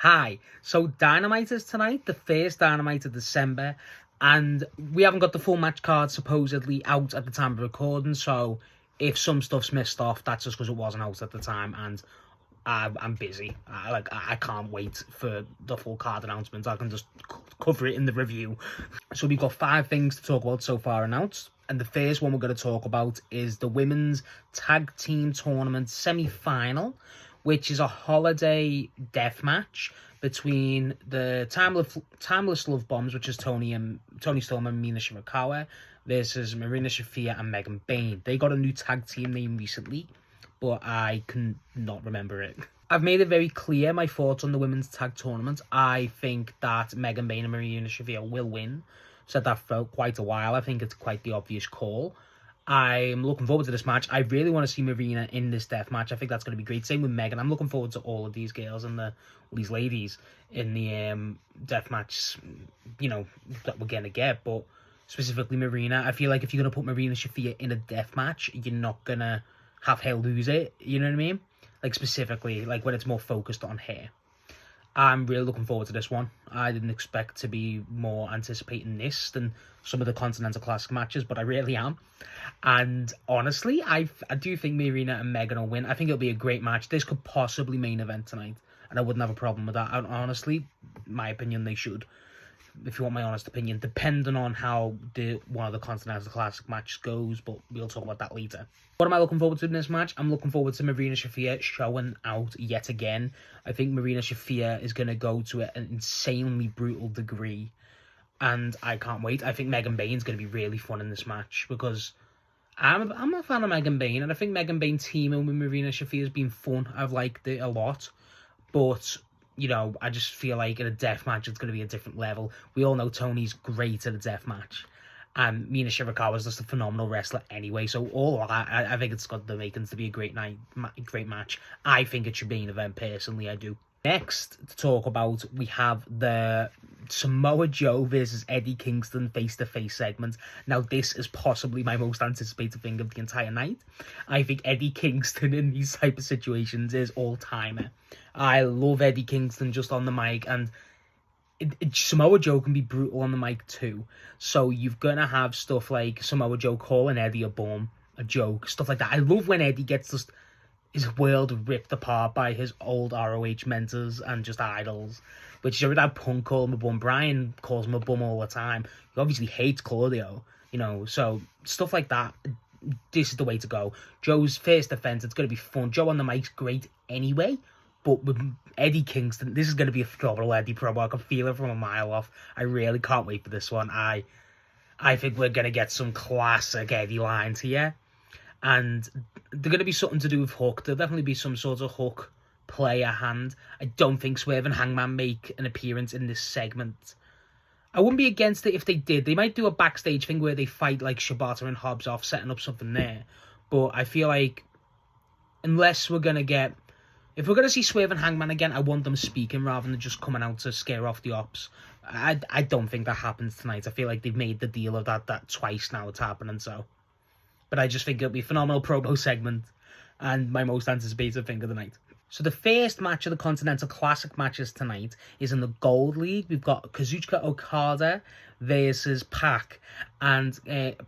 Hi, so Dynamite is tonight, the first Dynamite of December, and we haven't got the full match card supposedly out at the time of recording, so if some stuff's missed off, that's just because it wasn't out at the time, and I'm busy. I can't wait for the full card announcement. I can just cover it in the review. So we've got 5 things to talk about so far announced, and the first one we're going to talk about is the Women's Tag Team Tournament semi-final, which is a holiday death match between the Timeless Love Bombs, which is Tony Storm and Mina Shirakawa, versus Marina Shafir and Megan Bayne. They got a new tag team name recently, but I can not remember it. I've made it very clear my thoughts on the women's tag tournament. I think that Megan Bayne and Marina Shafir will win. Said that for quite a while. I think it's quite the obvious call. I'm looking forward to this match. I really want to see Marina in this death match. I think that's going to be great. Same with Megan. I'm looking forward to all of these girls and these ladies in the death match, that we're going to get. But specifically Marina, I feel like if you're going to put Marina Shafir in a death match, you're not going to have her lose it. You know what I mean? Like specifically, like when it's more focused on her. I'm really looking forward to this one. I didn't expect to be more anticipating this than some of the Continental Classic matches, but I really am. And honestly, I do think Marina and Megan will win. I think it'll be a great match. This could possibly main event tonight, and I wouldn't have a problem with that. And honestly, my opinion, they should. If you want my honest opinion, depending on how one of the Continental Classic matches goes, but we'll talk about that later. What am I looking forward to in this match? I'm looking forward to Marina Shafir showing out yet again. I think Marina Shafir is going to go to an insanely brutal degree, and I can't wait. I think Megan Bayne's going to be really fun in this match because I'm a fan of Megan Bayne, and I think Megan Bayne teaming with Marina Shafir has been fun. I've liked it a lot, but I just feel like in a death match, it's going to be a different level. We all know Tony's great at a death match. And Mina Shirakawa is just a phenomenal wrestler anyway. So all I think it's got the makings to be a great match. I think it should be an event, personally, I do. Next to talk about, we have the Samoa Joe versus Eddie Kingston face-to-face segment. Now, this is possibly my most anticipated thing of the entire night. I think Eddie Kingston in these type of situations is all-timer. I love Eddie Kingston just on the mic, and Samoa Joe can be brutal on the mic too. So you're going to have stuff like Samoa Joe calling Eddie a bum, a joke, stuff like that. I love when Eddie gets just his world ripped apart by his old ROH mentors and just idols, which is that Punk called him a bum. Brian calls him a bum all the time. He obviously hates Claudio, so stuff like that. This is the way to go. Joe's first defense, it's going to be fun. Joe on the mic's great anyway, but with Eddie Kingston, this is going to be a phenomenal Eddie promo. I can feel it from a mile off. I really can't wait for this one. I think we're going to get some classic Eddie lines here. And they're going to be something to do with Hook. There'll definitely be some sort of Hook play at hand. I don't think Swerve and Hangman make an appearance in this segment. I wouldn't be against it if they did. They might do a backstage thing where they fight like Shibata and Hobbs off, setting up something there. But I feel like unless we're going to get... If we're going to see Swerve and Hangman again, I want them speaking rather than just coming out to scare off the ops. I don't think that happens tonight. I feel like they've made the deal of that twice now it's happening, so... But I just think it'll be a phenomenal promo segment and my most anticipated thing of the night. So the first match of the Continental Classic matches tonight is in the Gold League. We've got Kazuchika Okada versus Pac. And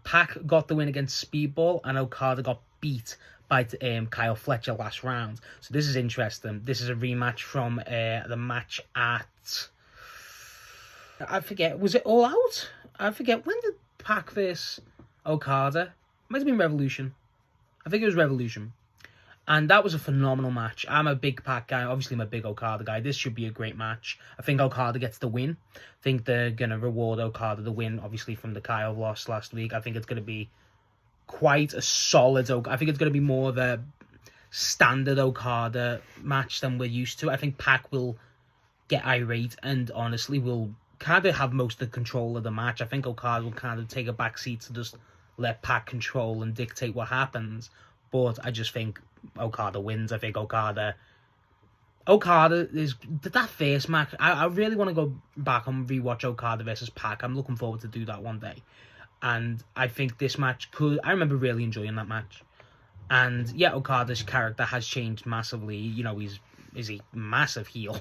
Pac got the win against Speedball, and Okada got beat by Kyle Fletcher last round. So this is interesting. This is a rematch from the match at... I forget, was it All Out? I forget, when did Pac versus Okada... Might have been Revolution. I think it was Revolution. And that was a phenomenal match. I'm a big Pac guy. Obviously, I'm a big Okada guy. This should be a great match. I think Okada gets the win. I think they're going to reward Okada the win, obviously, from the Kyle loss last week. I think it's going to be quite a solid... I think it's going to be more of a standard Okada match than we're used to. I think Pac will get irate and, honestly, will kind of have most of the control of the match. I think Okada will kind of take a backseat to just... let Pac control and dictate what happens, but I just think Okada wins. I think Okada is that first match. I really want to go back and rewatch Okada versus Pac. I'm looking forward to do that one day, and I think this match could. I remember really enjoying that match, and yeah, Okada's character has changed massively. He's is a massive heel,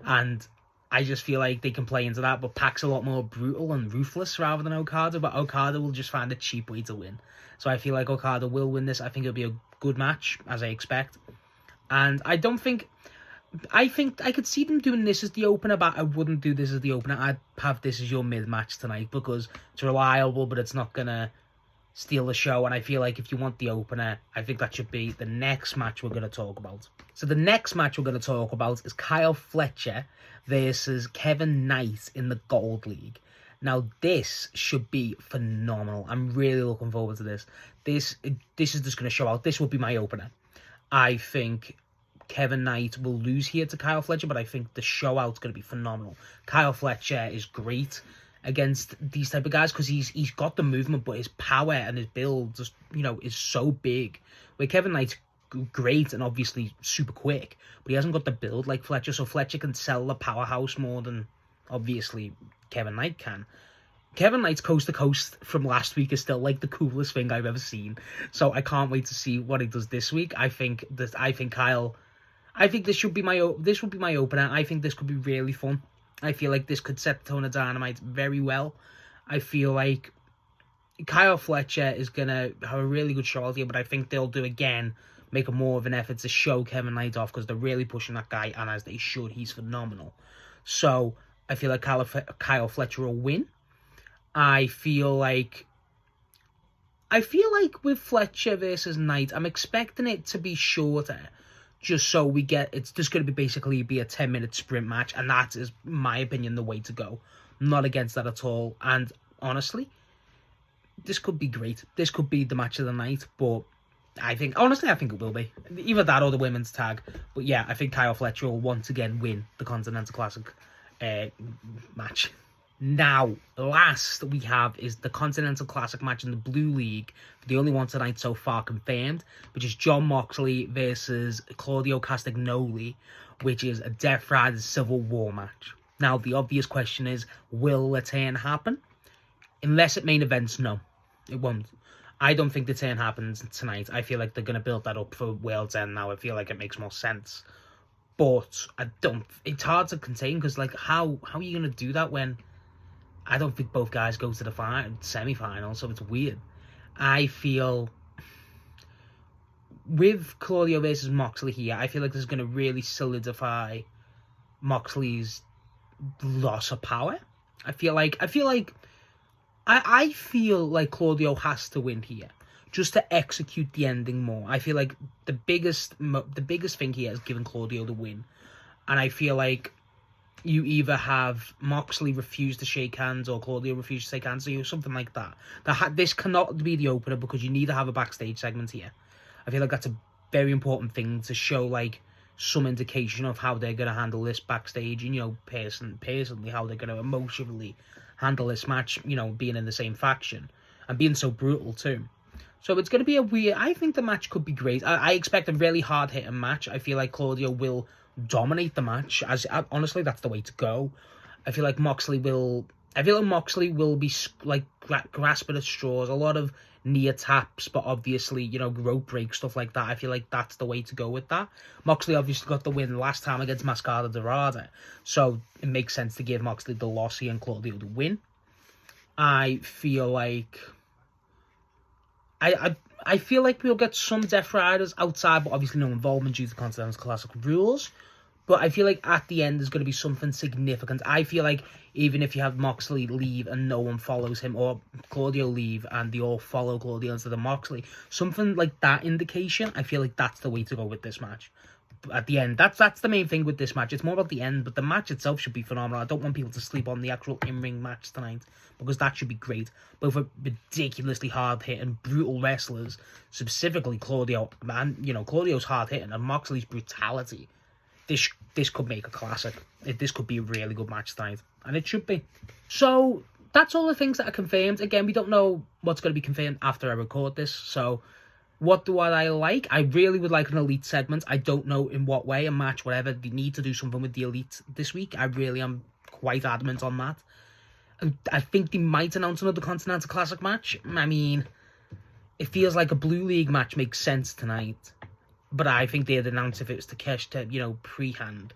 and I just feel like they can play into that. But Pac's a lot more brutal and ruthless rather than Okada, but Okada will just find a cheap way to win. So I feel like Okada will win this. I think it'll be a good match, as I expect. And I think I could see them doing this as the opener, but I wouldn't do this as the opener. I'd have this as your mid-match tonight because it's reliable, but it's not going to steal the show. And I feel like if you want the opener, I think that should be the next match we're going to talk about. So the next match we're going to talk about is Kyle Fletcher versus Kevin Knight in the Gold League. Now, this should be phenomenal. I'm really looking forward to this. This is just going to show out. This will be my opener. I think Kevin Knight will lose here to Kyle Fletcher, but I think the show out's going to be phenomenal. Kyle Fletcher is great against these type of guys because he's got the movement, but his power and his build just, is so big. Where Kevin Knight's great and obviously super quick, but he hasn't got the build like Fletcher, so Fletcher can sell the powerhouse more than obviously Kevin Knight can. Kevin Knight's coast to coast from last week is still like the coolest thing I've ever seen. So I can't wait to see what he does this week. I think this should be my opener. I think this could be really fun. I feel like this could set the tone of Dynamite very well. I feel like Kyle Fletcher is gonna have a really good show out here, but I think they'll make more of an effort to show Kevin Knight off because they're really pushing that guy, and as they should, he's phenomenal. So I feel like Kyle Fletcher will win. I feel like with Fletcher versus Knight, I'm expecting it to be shorter, just so it's just going to be basically a 10-minute sprint match, and that is, in my opinion, the way to go. I'm not against that at all, and honestly, this could be great. This could be the match of the night, but I think it will be. Either that or the women's tag. But yeah, I think Kyle Fletcher will once again win the Continental Classic match. Now, last we have is the Continental Classic match in the Blue League, the only one tonight so far confirmed, which is Jon Moxley versus Claudio Castagnoli, which is a Death Riders Civil War match. Now, the obvious question is, will the turn happen? Unless it main events, no, it won't. I don't think the turn happens tonight. I feel like they're going to build that up for World's End now. I feel like it makes more sense. But it's hard to contain because, like, how are you going to do that when I don't think both guys go to the semi-final, so it's weird. I feel with Claudio versus Moxley here, I feel like this is going to really solidify Moxley's loss of power. I feel like Claudio has to win here just to execute the ending more. I feel like the biggest thing here is giving Claudio the win, and I feel like you either have Moxley refuse to shake hands or Claudio refuse to shake hands, or something like that. This cannot be the opener because you need to have a backstage segment here. I feel like that's a very important thing to show, like, some indication of how they're going to handle this backstage, and, personally, how they're going to emotionally handle this match, being in the same faction and being so brutal too. So it's going to be I think the match could be great. I expect a really hard-hitting match. I feel like Claudio will dominate the match. Honestly, that's the way to go. I feel like Moxley will be like grasping at straws. A lot of near taps, but obviously, rope break, stuff like that. I feel like that's the way to go with that. Moxley obviously got the win last time against Mascara Dorada, so it makes sense to give Moxley the loss here and Claudio the win. I feel like I feel like we'll get some Death Riders outside, but obviously no involvement due to Continental Classic rules. But I feel like at the end there's going to be something significant. I feel like even if you have Moxley leave and no one follows him, or Claudio leave and they all follow Claudio instead of Moxley, something like that indication, I feel like that's the way to go with this match. At the end, that's the main thing with this match. It's more about the end, but the match itself should be phenomenal. I don't want people to sleep on the actual in-ring match tonight, because that should be great. Both are ridiculously hard-hitting, brutal wrestlers, specifically Claudio. Claudio's hard-hitting, and Moxley's brutality. This could make a classic. This could be a really good match tonight, and it should be. So that's all the things that are confirmed. Again, we don't know what's going to be confirmed after I record this, so what do I like? I really would like an Elite segment. I don't know in what way, a match, whatever. They need to do something with the Elite this week. I really am quite adamant on that. I think they might announce another Continental Classic match. I mean, it feels like a Blue League match makes sense tonight. but I think they'd announce if it was Takeshita, pre-hand.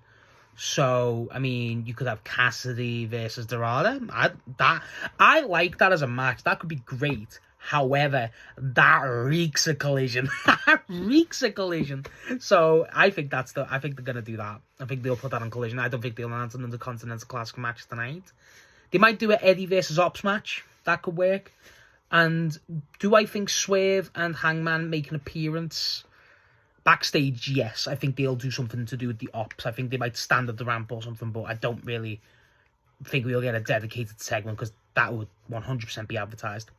So, I mean, you could have Cassidy versus Dorada. I like that as a match. That could be great. However, that reeks of Collision. Reeks of Collision. So, I think they're gonna do that. I think they'll put that on Collision. I don't think they'll announce another Continental Classic match tonight. They might do an Eddie versus Ops match. That could work. And do I think Swerve and Hangman make an appearance? Backstage, yes. I think they'll do something to do with the Ops. I think they might stand at the ramp or something, but I don't really think we'll get a dedicated segment because that would 100% be advertised.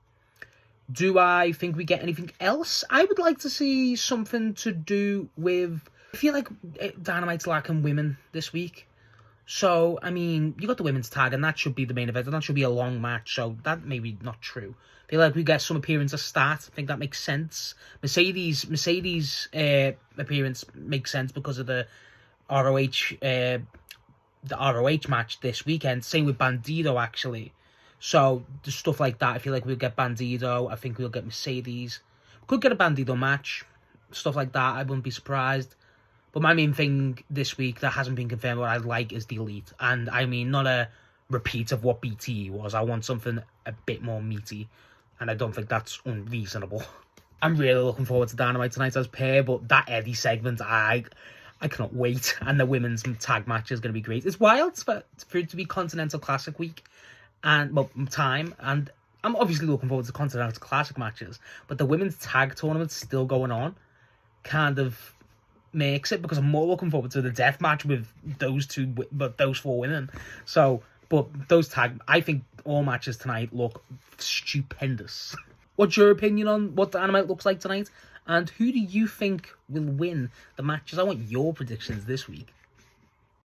Do I think we get anything else? I would like to see something to do with... I feel like Dynamite's lacking women this week. So, I mean, you got the women's tag, and that should be the main event, and that should be a long match, so that may be not true. I feel like we get some appearances start. I think that makes sense. Mercedes' appearance makes sense because of the ROH match this weekend. Same with Bandido, actually. So, the stuff like that, I feel like we'll get Bandido. I think we'll get Mercedes. We could get a Bandido match. Stuff like that, I wouldn't be surprised. But my main thing this week that hasn't been confirmed, what I like is the Elite. And I mean, not a repeat of what BTE was. I want something a bit more meaty. And I don't think that's unreasonable. I'm really looking forward to Dynamite tonight as per, but that Eddie segment, I cannot wait. And the women's tag match is going to be great. It's wild for it to be Continental Classic week and time. And I'm obviously looking forward to Continental Classic matches. But the women's tag tournament's still going on. Kind of makes it, because I'm more looking forward to the death match with those four winning. So, but those tag, I think all matches tonight look stupendous. What's your opinion on what Dynamite looks like tonight? And who do you think will win the matches? I want your predictions this week.